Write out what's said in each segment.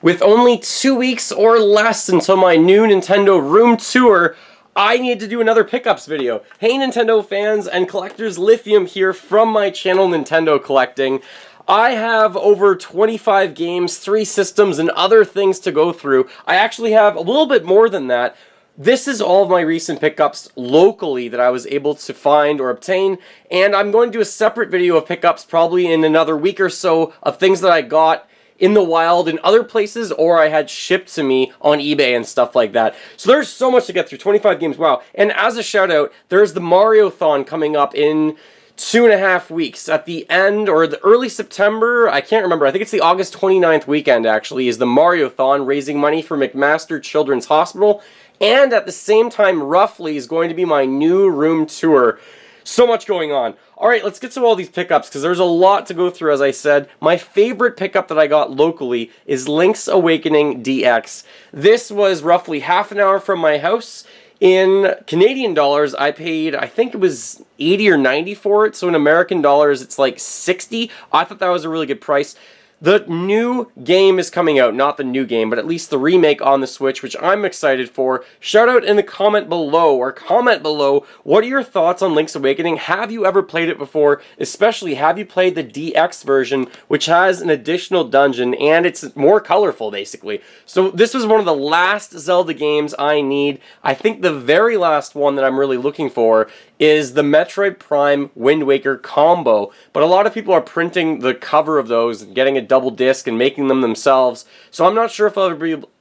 With only 2 weeks or less until my new Nintendo room tour, I need to do another pickups video. Hey Nintendo fans and collectors, Lithium here from my channel Nintendo Collecting. I have over 25 games, 3 systems, and other things to go through. I actually have a little bit more than that. This is all of my recent pickups locally that I was able to find or obtain, and I'm going to do a separate video of pickups probably in another week or so of things that I got in the wild in other places or I had shipped to me on eBay and stuff like that. So there's so much to get through, 25 games, wow. And as a shout out, there's the Mariothon coming up in 2.5 weeks. At the end, or the early September, I can't remember, I think it's the August 29th weekend actually, is the Mariothon, raising money for McMaster Children's Hospital. And at the same time, roughly, is going to be my new room tour. So much going on. Alright, let's get to all these pickups, because there's a lot to go through, as I said. My favorite pickup that I got locally is Link's Awakening DX. This was roughly half an hour from my house. In Canadian dollars, I paid, I think it was 80 or 90 for it, so in American dollars, it's like 60. I thought that was a really good price. The new game is coming out, not the new game, but at least the remake on the Switch, which I'm excited for. Shout out in the comment below, what are your thoughts on Link's Awakening? Have you ever played it before? Especially, have you played the DX version, which has an additional dungeon, and it's more colorful, basically. So this was one of the last Zelda games I need. I think the very last one that I'm really looking for is the Metroid Prime Wind Waker combo, but a lot of people are printing the cover of those and getting a double disc and making them themselves, so I'm not sure if I'll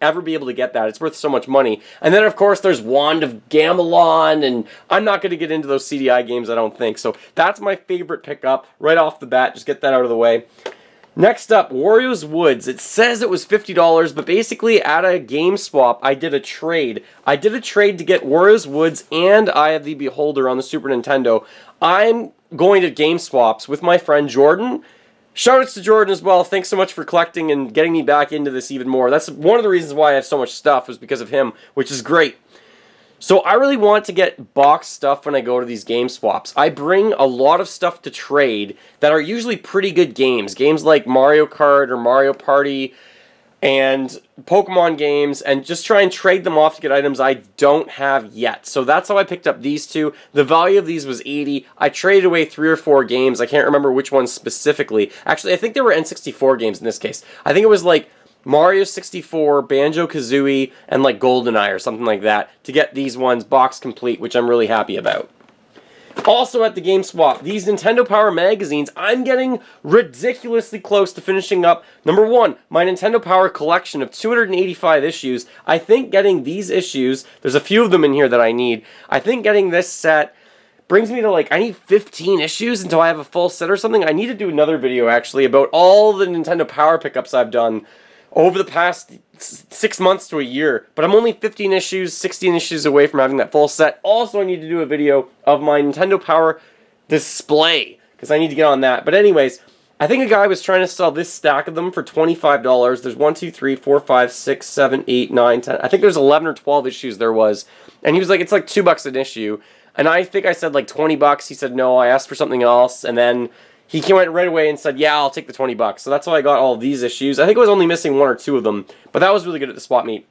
ever be able to get that. It's worth so much money. And then of course there's Wand of Gamelon, and I'm not going to get into those CDI games, I don't think, so that's my favorite pickup right off the bat. Just get that out of the way. Next up, Wario's Woods. It says it was $50, but basically at a GameSwap, I did a trade. I did a trade to get Wario's Woods and Eye of the Beholder on the Super Nintendo. I'm going to GameSwaps with my friend Jordan. Shoutouts to Jordan as well. Thanks so much for collecting and getting me back into this even more. That's one of the reasons why I have so much stuff, was because of him, which is great. So I really want to get box stuff when I go to these game swaps. I bring a lot of stuff to trade that are usually pretty good games. Games like Mario Kart or Mario Party and Pokemon games, and just try and trade them off to get items I don't have yet. So that's how I picked up these two. The value of these was $80. I traded away 3 or 4 games. I can't remember which ones specifically. Actually, I think they were N64 games in this case. I think it was like Mario 64, Banjo-Kazooie, and like GoldenEye or something like that to get these ones box complete, which I'm really happy about. Also at the GameSwap, these Nintendo Power magazines, I'm getting ridiculously close to finishing up, number 1, my Nintendo Power collection of 285 issues. I think getting these issues, there's a few of them in here that I need, I think getting this set brings me to like, I need 15 issues until I have a full set or something. I need to do another video actually about all the Nintendo Power pickups I've done over the past 6 months to a year, but I'm only 15 issues, 16 issues away from having that full set. Also, I need to do a video of my Nintendo Power display, because I need to get on that. But anyways, I think a guy was trying to sell this stack of them for $25. There's 1, 2, 3, 4, 5, 6, 7, 8, 9, 10. I think there's 11 or 12 issues there was. And he was like, it's like $2 an issue. And I think I said like $20. He said no, I asked for something else, and then he came right away and said, yeah, I'll take the $20. So that's why I got all of these issues. I think I was only missing 1 or 2 of them, but that was really good at the swap meet.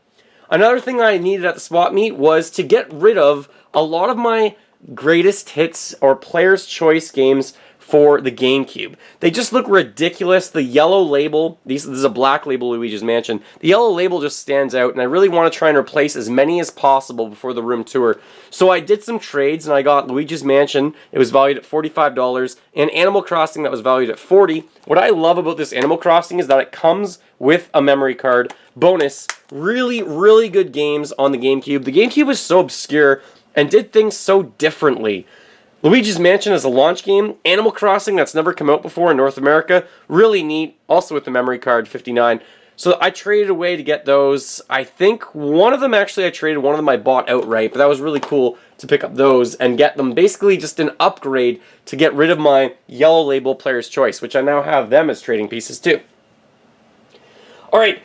Another thing I needed at the swap meet was to get rid of a lot of my greatest hits or player's choice games for the GameCube. They just look ridiculous. The yellow label, this is a black label, Luigi's Mansion. The yellow label just stands out, and I really want to try and replace as many as possible before the room tour. So I did some trades, and I got Luigi's Mansion. It was valued at $45, and Animal Crossing that was valued at $40. What I love about this Animal Crossing is that it comes with a memory card. Bonus, really, really good games on the GameCube. The GameCube was so obscure and did things so differently. Luigi's Mansion is a launch game. Animal Crossing, that's never come out before in North America. Really neat. Also with the memory card, $59. So I traded away to get those. I think one of them actually I traded, one of them I bought outright. But that was really cool to pick up those and get them. Basically just an upgrade to get rid of my yellow label player's choice, which I now have them as trading pieces too. Alright,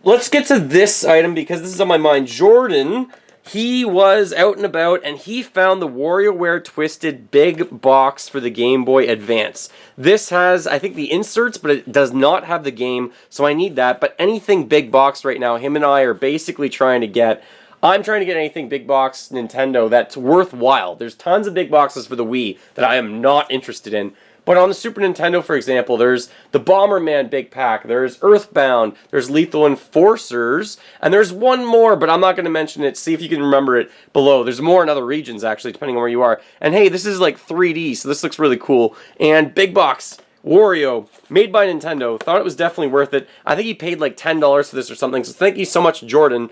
let's get to this item because this is on my mind. Jordan He was out and about, and he found the WarioWare Twisted Big Box for the Game Boy Advance. This has, I think, the inserts, but it does not have the game, so I need that. But anything big box right now, him and I are basically trying to get. I'm trying to get anything big box Nintendo that's worthwhile. There's tons of big boxes for the Wii that I am not interested in. But on the Super Nintendo, for example, there's the Bomberman Big Pack, there's Earthbound, there's Lethal Enforcers, and there's one more, but I'm not going to mention it. See if you can remember it below. There's more in other regions, actually, depending on where you are. And hey, this is like 3D, so this looks really cool. And Big Box Wario, made by Nintendo. Thought it was definitely worth it. I think he paid like $10 for this or something, so thank you so much, Jordan.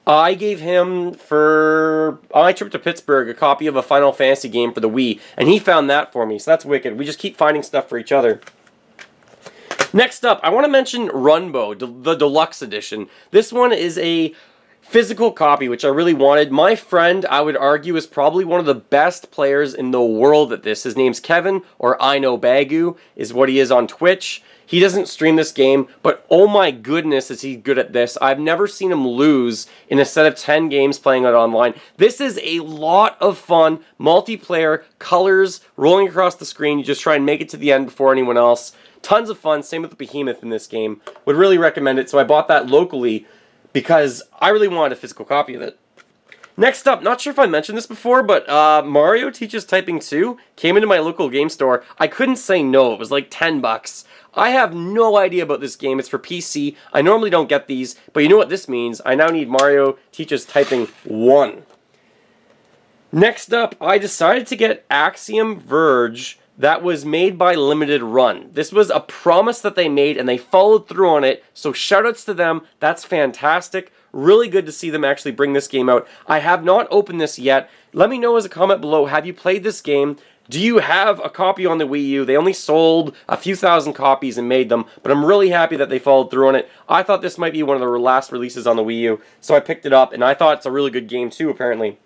I gave him, for my trip to Pittsburgh, a copy of a Final Fantasy game for the Wii, and he found that for me, so that's wicked. We just keep finding stuff for each other. Next up, I want to mention Runbow, the Deluxe Edition. This one is a physical copy, which I really wanted. My friend, I would argue, is probably one of the best players in the world at this. His name's Kevin, or I Know Bagu, is what he is on Twitch. He doesn't stream this game, but oh my goodness is he good at this. I've never seen him lose in a set of 10 games playing it online. This is a lot of fun, multiplayer, colors, rolling across the screen. You just try and make it to the end before anyone else. Tons of fun, same with the Behemoth in this game. Would really recommend it, so I bought that locally because I really wanted a physical copy of it. Next up, not sure if I mentioned this before, but Mario Teaches Typing 2 came into my local game store. I couldn't say no, it was like 10 bucks. I have no idea about this game. It's for PC. I normally don't get these, but you know what this means. I now need Mario Teaches Typing 1. Next up, I decided to get Axiom Verge that was made by Limited Run. This was a promise that they made, and they followed through on it, so shoutouts to them. That's fantastic. Really good to see them actually bring this game out. I have not opened this yet. Let me know as a comment below, have you played this game? Do you have a copy on the Wii U? They only sold a few thousand copies and made them, but I'm really happy that they followed through on it. I thought this might be one of the last releases on the Wii U, so I picked it up, and I thought it's a really good game too, apparently.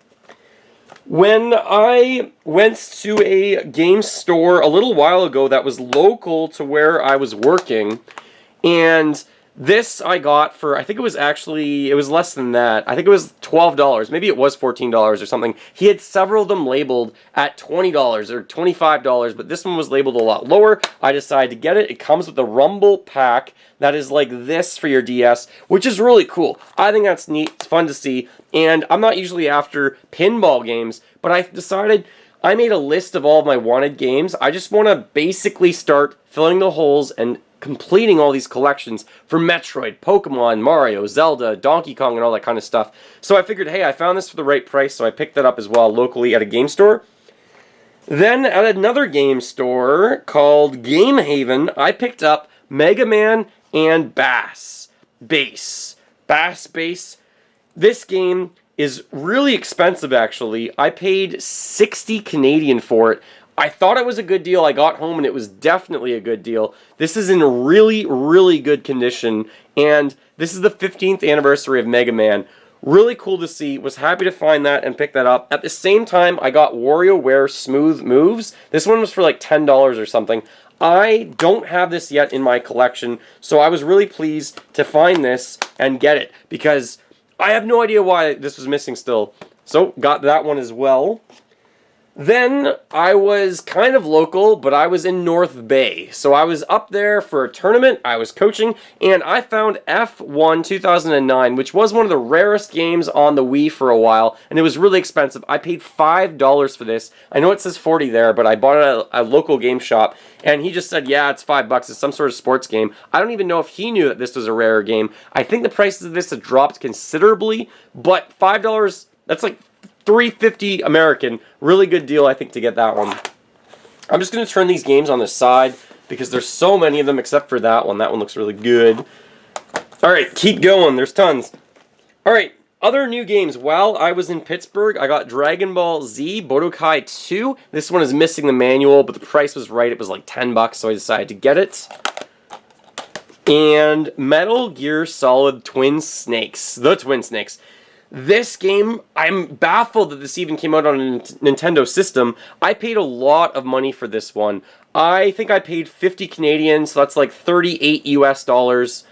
When I went to a game store a little while ago that was local to where I was working, and this I got for, I think it was less than that. I think it was $12. Maybe it was $14 or something. He had several of them labeled at $20 or $25, but this one was labeled a lot lower. I decided to get it. It comes with a Rumble pack that is like this for your DS, which is really cool. I think that's neat. It's fun to see. And I'm not usually after pinball games, but I decided I made a list of all of my wanted games. I just want to basically start filling the holes and completing all these collections for Metroid, Pokemon, Mario, Zelda, Donkey Kong, and all that kind of stuff. So I figured, hey, I found this for the right price, so I picked that up as well locally at a game store. Then at another game store called Game Haven, I picked up Mega Man and Bass Bass. This game is really expensive, actually. I paid 60 Canadian for it. I thought it was a good deal. I got home and it was definitely a good deal. This is in really, really good condition, and this is the 15th anniversary of Mega Man. Really cool to see. Was happy to find that and pick that up. At the same time, I got WarioWare Smooth Moves. This one was for like $10 or something. I don't have this yet in my collection, so I was really pleased to find this and get it, because I have no idea why this was missing still. So, got that one as well. Then, I was kind of local, but I was in North Bay. So I was up there for a tournament, I was coaching, and I found F1 2009, which was one of the rarest games on the Wii for a while, and it was really expensive. I paid $5 for this. I know it says 40 there, but I bought it at a local game shop, and he just said, yeah, it's $5. It's some sort of sports game. I don't even know if he knew that this was a rare game. I think the prices of this have dropped considerably, but $5, that's like $3.50 American. Really good deal, I think, to get that one. I'm just going to turn these games on the side because there's so many of them except for that one. That one looks really good. Alright, keep going. There's tons. Alright, other new games. While I was in Pittsburgh, I got Dragon Ball Z Budokai 2. This one is missing the manual, but the price was right. It was like $10, so I decided to get it. And Metal Gear Solid Twin Snakes. The Twin Snakes. This game, I'm baffled that this even came out on a Nintendo system. I paid a lot of money for this one. I think I paid 50 Canadian, so that's like 38 US dollars.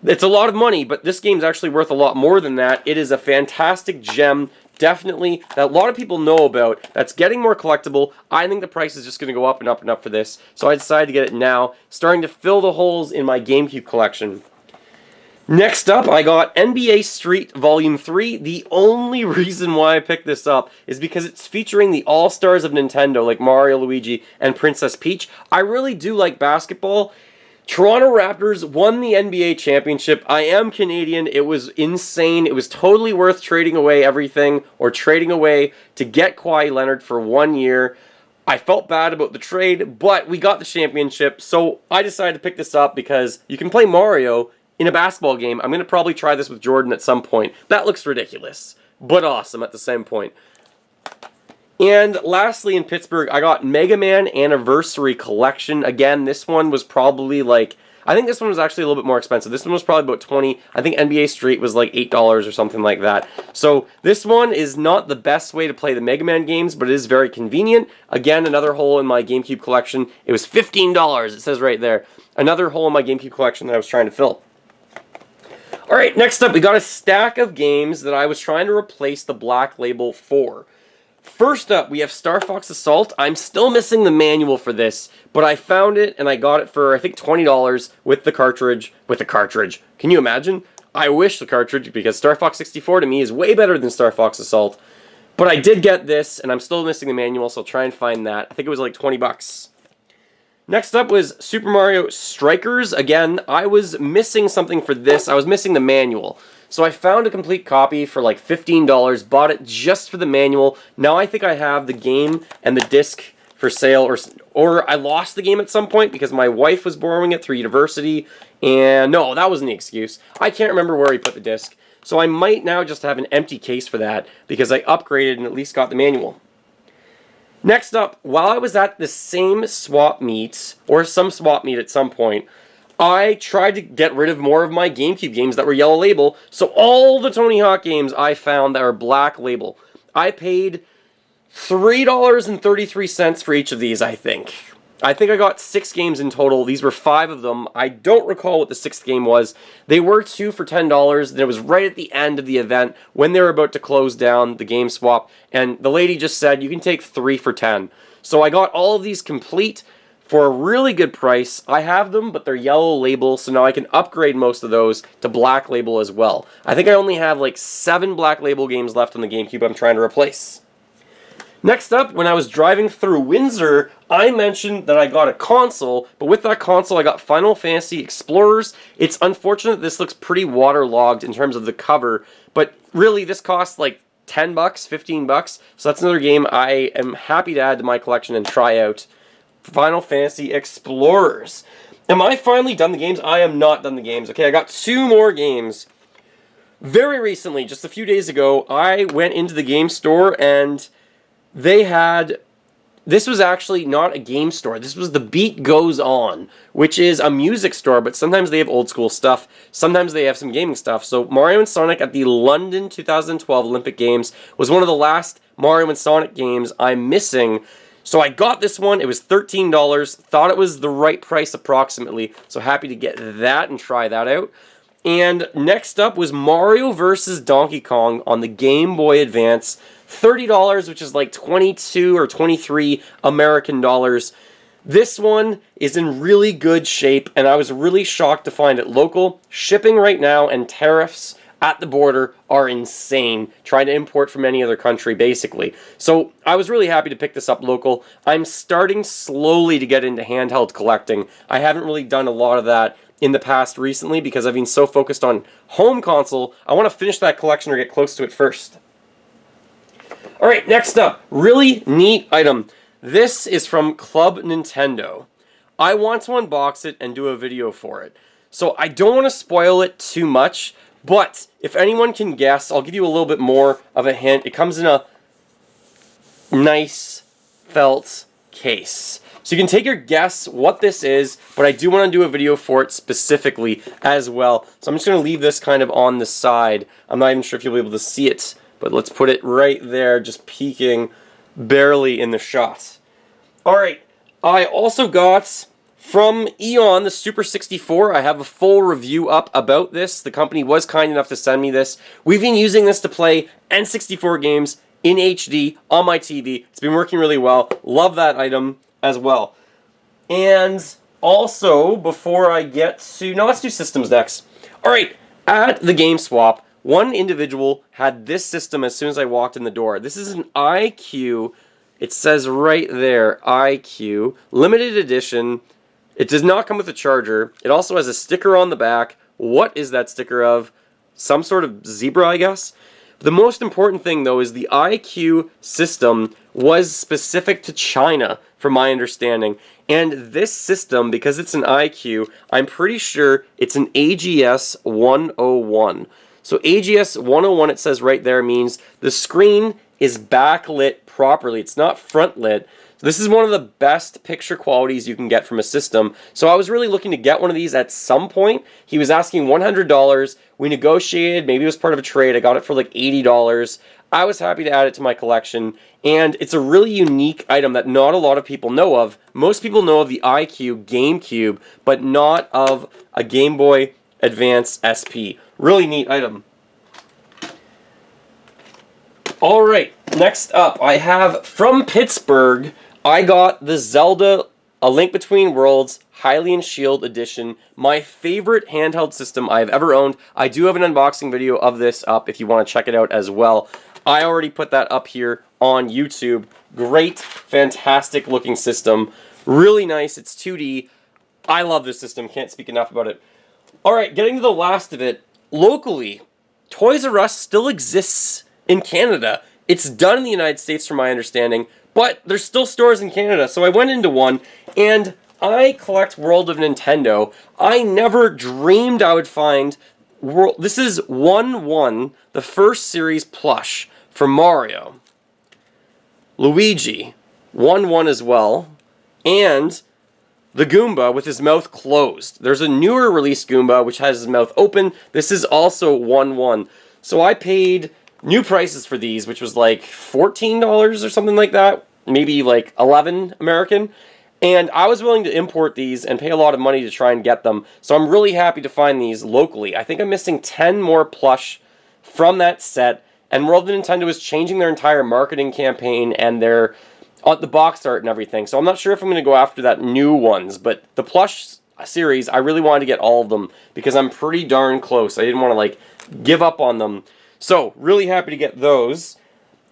It's a lot of money, but this game's actually worth a lot more than that. It is a fantastic gem definitely, that a lot of people know about, that's getting more collectible. I think the price is just going to go up and up and up for this, so I decided to get it now, starting to fill the holes in my GameCube collection. Next up, I got NBA Street Volume 3. The only reason why I picked this up is because it's featuring the all-stars of Nintendo, like Mario, Luigi, and Princess Peach. I really do like basketball. Toronto Raptors won the NBA championship. I am Canadian. It was insane. It was totally worth trading away everything, or trading away to get Kawhi Leonard for 1 year. I felt bad about the trade, but we got the championship, so I decided to pick this up because you can play Mario in a basketball game. I'm going to probably try this with Jordan at some point. That looks ridiculous, but awesome at the same point. And lastly, in Pittsburgh, I got Mega Man Anniversary Collection. Again, this one was probably like, I think this one was actually a little bit more expensive. This one was probably about $20. I think NBA Street was like $8 or something like that. So this one is not the best way to play the Mega Man games, but it is very convenient. Again, another hole in my GameCube collection. It was $15, it says right there. Another hole in my GameCube collection that I was trying to fill. Alright, next up, we got a stack of games that I was trying to replace the Black Label for. First up, we have Star Fox Assault. I'm still missing the manual for this, but I found it, and I got it for, I think, $20 with the cartridge. Can you imagine? I wish the cartridge, because Star Fox 64 to me is way better than Star Fox Assault. But I did get this, and I'm still missing the manual, so I'll try and find that. I think it was like 20 bucks. Next up was Super Mario Strikers. Again, I was missing something for this. I was missing the manual. So I found a complete copy for like $15, bought it just for the manual. Now I think I have the game and the disc for sale, or I lost the game at some point because my wife was borrowing it through university, and no, that wasn't the excuse. I can't remember where he put the disc. So I might now just have an empty case for that because I upgraded and at least got the manual. Next up, while I was at the same swap meet, or some swap meet at some point, I tried to get rid of more of my GameCube games that were Yellow Label, so all the Tony Hawk games I found that were Black Label. I paid $3.33 for each of these, I think. I think I got 6 games in total. These were 5 of them. I don't recall what the 6th game was. They were 2 for $10, and it was right at the end of the event when they were about to close down the game swap, and the lady just said, you can take 3 for $10. So I got all of these complete for a really good price. I have them, but they're Yellow Label, so now I can upgrade most of those to Black Label as well. I think I only have like 7 Black Label games left on the GameCube I'm trying to replace. Next up, when I was driving through Windsor, I mentioned that I got a console, but with that console I got Final Fantasy Explorers. It's unfortunate this looks pretty waterlogged in terms of the cover, but really this costs like 10 bucks, 15 bucks, so that's another game I am happy to add to my collection and try out. Final Fantasy Explorers. Am I finally done the games? I am not done the games. Okay, I got 2 more games. Very recently, just a few days ago, I went into the game store and they had, this was actually not a game store, this was the Beat Goes On, which is a music store, but sometimes they have old school stuff, sometimes they have some gaming stuff. So Mario and Sonic at the London 2012 Olympic Games was one of the last Mario and Sonic games I'm missing. So I got this one, it was $13, thought it was the right price approximately, so happy to get that and try that out. And next up was Mario vs. Donkey Kong on the Game Boy Advance. $30, which is like 22 or 23 American dollars. This one is in really good shape, and I was really shocked to find it local. Shipping right now and tariffs at the border are insane, trying to import from any other country, basically. So I was really happy to pick this up local. I'm starting slowly to get into handheld collecting. I haven't really done a lot of that in the past recently because I've been so focused on home console. I want to finish that collection or get close to it first. Alright, next up, really neat item. This is from Club Nintendo. I want to unbox it and do a video for it. So I don't want to spoil it too much, but if anyone can guess, I'll give you a little bit more of a hint. It comes in a nice felt case. So you can take your guess what this is, but I do want to do a video for it specifically as well. So I'm just going to leave this kind of on the side. I'm not even sure if you'll be able to see it, but let's put it right there, just peeking barely in the shot. Alright, I also got From Eon, the Super 64, I have a full review up about this. The company was kind enough to send me this. We've been using this to play N64 games in HD on my TV. It's been working really well. Love that item as well. And also, before I get to... No, let's do systems next. Alright, at the Game Swap, one individual had this system as soon as I walked in the door. This is an IQ. It says right there, IQ. Limited edition. It does not come with a charger. It also has a sticker on the back. What is that sticker of? Some sort of zebra, I guess? The most important thing, though, is the IQ system was specific to China, from my understanding. And this system, because it's an IQ, I'm pretty sure it's an AGS 101. So AGS 101, it says right there, means the screen is backlit properly. It's not front lit. This is one of the best picture qualities you can get from a system. So I was really looking to get one of these at some point. He was asking $100. We negotiated. Maybe it was part of a trade. I got it for like $80. I was happy to add it to my collection. And it's a really unique item that not a lot of people know of. Most people know of the IQ GameCube, but not of a Game Boy Advance SP. Really neat item. Alright, next up, I have from Pittsburgh, I got the Zelda A Link Between Worlds Hylian Shield Edition, my favorite handheld system I've ever owned. I do have an unboxing video of this up if you want to check it out as well. I already put that up here on YouTube. Great, fantastic looking system. Really nice, it's 2D. I love this system, can't speak enough about it. Alright, getting to the last of it. Locally, Toys R Us still exists in Canada. It's done in the United States from my understanding, but there's still stores in Canada. So I went into one, and I collect World of Nintendo. I never dreamed I would find World... This is 1-1, the first series plush for Mario. Luigi, 1-1 as well. And the Goomba with his mouth closed. There's a newer release Goomba which has his mouth open. This is also 1-1. So I paid new prices for these, which was like $14 or something like that. Maybe like $11 American. And I was willing to import these and pay a lot of money to try and get them. So I'm really happy to find these locally. I think I'm missing 10 more plush from that set. And World of Nintendo is changing their entire marketing campaign and their the box art and everything. So I'm not sure if I'm going to go after that new ones. But the plush series, I really wanted to get all of them because I'm pretty darn close. I didn't want to like give up on them. So really happy to get those.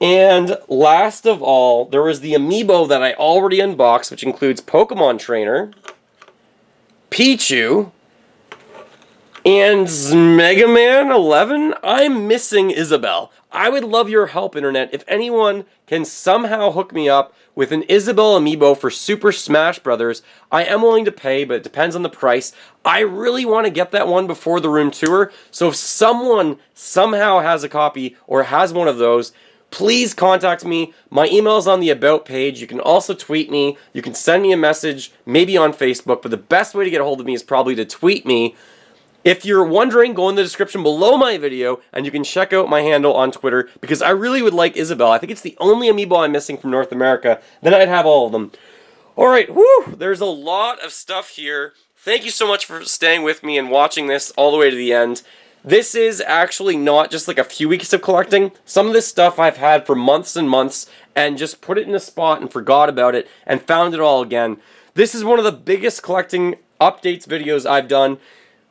And last of all, there was the Amiibo that I already unboxed, which includes Pokemon Trainer, Pichu, and Mega Man 11. I'm missing Isabelle. I would love your help, Internet. If anyone can somehow hook me up with an Isabelle Amiibo for Super Smash Bros., I am willing to pay, but it depends on the price. I really want to get that one before the room tour, so if someone somehow has a copy or has one of those, please contact me. My email is on the About page. You can also tweet me. You can send me a message, maybe on Facebook, but the best way to get a hold of me is probably to tweet me. If you're wondering, go in the description below my video, and you can check out my handle on Twitter, because I really would like Isabelle. I think it's the only Amiibo I'm missing from North America. Then I'd have all of them. Alright, whew, there's a lot of stuff here. Thank you so much for staying with me and watching this all the way to the end. This is actually not just like a few weeks of collecting. Some of this stuff I've had for months and months and just put it in a spot and forgot about it and found it all again. This is one of the biggest collecting updates videos I've done.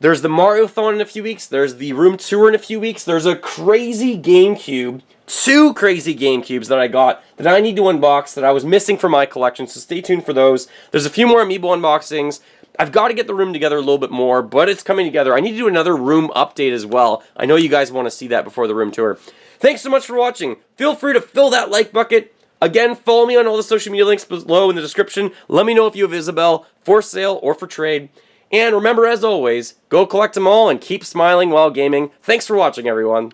There's the Mariothon in a few weeks. There's the room tour in a few weeks. There's a crazy GameCube. 2 crazy GameCubes that I got that I need to unbox that I was missing from my collection, so stay tuned for those. There's a few more Amiibo unboxings. I've got to get the room together a little bit more, but it's coming together. I need to do another room update as well. I know you guys want to see that before the room tour. Thanks so much for watching. Feel free to fill that like bucket. Again, follow me on all the social media links below in the description. Let me know if you have Isabelle for sale or for trade. And remember, as always, go collect them all and keep smiling while gaming. Thanks for watching, everyone.